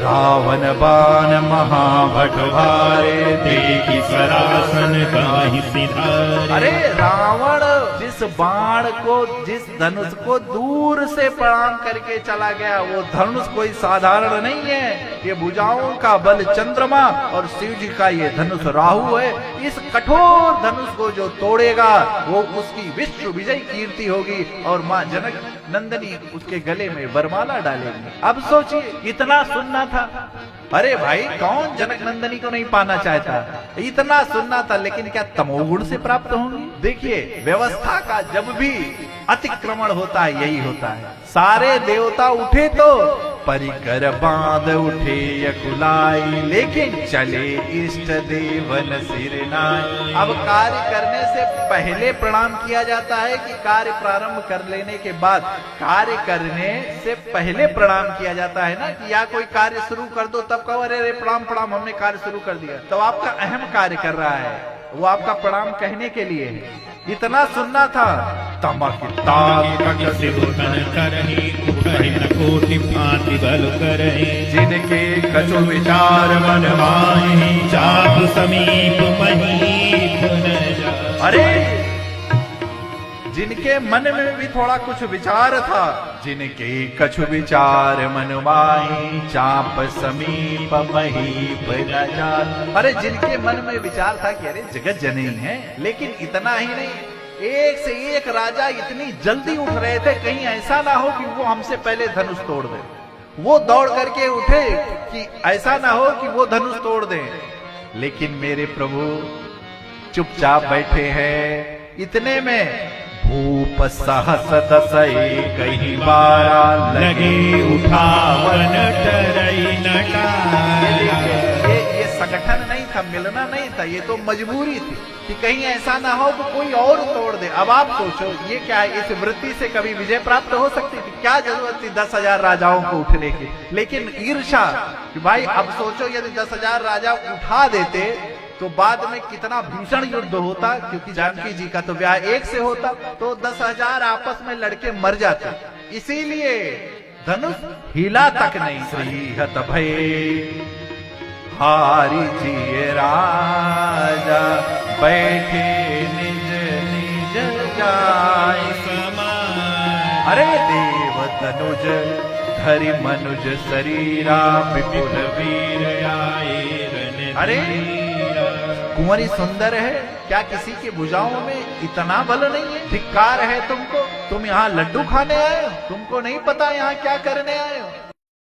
रावण बाण महाभट भारे, देखी सरासन काहि सिधारे। अरे रावण जिस बाण को, जिस धनुष को दूर से प्रणाम करके चला गया, वो धनुष कोई साधारण नहीं है। ये भुजाओं का बल चंद्रमा और शिव जी का ये धनुष राहु है। इस कठोर धनुष को जो तोड़ेगा वो उसकी विश्व विजय कीर्ति होगी और माँ जनक नंदनी उसके गले में वरमाला डालेगी। अब सोचिए, इतना सुनना था। अरे भाई, कौन जनक नंदनी को नहीं पाना चाहता? इतना सुनना था, लेकिन क्या तमोगुण से प्राप्त होंगी? देखिए, व्यवस्था का जब भी अतिक्रमण होता है यही होता है। सारे देवता उठे तो परिकर बांध उठे यकुलाई, लेकिन चले इष्ट देवन सिर नाय। अब कार्य करने से पहले प्रणाम किया जाता है कि कार्य प्रारंभ कर लेने के बाद? कार्य करने से पहले प्रणाम किया जाता है ना, कि या कोई कार्य शुरू कर दो तब कहो अरे रे प्रणाम प्रणाम, हमने कार्य शुरू कर दिया। तो आपका अहम कार्य कर रहा है, वो आपका प्रणाम कहने के लिए है। इतना सुनना था। तमक कोटि भांति बल करहि, जिनके कछु विचार मन माहि, चाप समीप महीप न जाहि। अरे, जिनके मन में भी थोड़ा कुछ विचार था, जिनके कछु विचार मन माहि, चाप समीप महीप न जाहि। अरे, जिनके मन में विचार था कि अरे जगत जननी है, लेकिन इतना ही नहीं, एक से एक राजा इतनी जल्दी उठ रहे थे, कहीं ऐसा ना हो कि वो हमसे पहले धनुष तोड़ दे। वो दौड़ करके उठे कि ऐसा ना हो कि वो धनुष तोड़ दे, लेकिन मेरे प्रभु चुपचाप बैठे हैं। इतने में भूप सहस दसई कहीं बारा, लगे उठावन टरई नटारा। ये संगठन नहीं था, मिलना नहीं था, ये तो मजबूरी थी कि कहीं ऐसा ना हो कि कोई और तोड़ दे। अब आप सोचो, ये क्या है? इस वृत्ति से कभी विजय प्राप्त हो सकती थी? क्या जरूरत थी 10,000 राजाओं को उठने की? लेकिन ईर्षा कि भाई, अब सोचो यदि 10,000 राजा उठा देते तो बाद में कितना भीषण युद्ध होता, क्योंकि जानकी जी का तो ब्याह एक से होता, तो 10,000 आपस में लड़के मर जाते। इसीलिए धनुष हिला तक नहीं। श्रीहत भय हारी जी राजा, बैठे निज निज जाय समाय। अरे देव तनुज धरि मनुज शरीरा, विपुल वीर आए। अरे, कुंवरी सुंदर है, क्या किसी की भुजाओं में इतना बल नहीं है? धिक्कार है तुमको, तुम यहाँ लड्डू खाने आए हो? तुमको नहीं पता यहाँ क्या करने आए हो?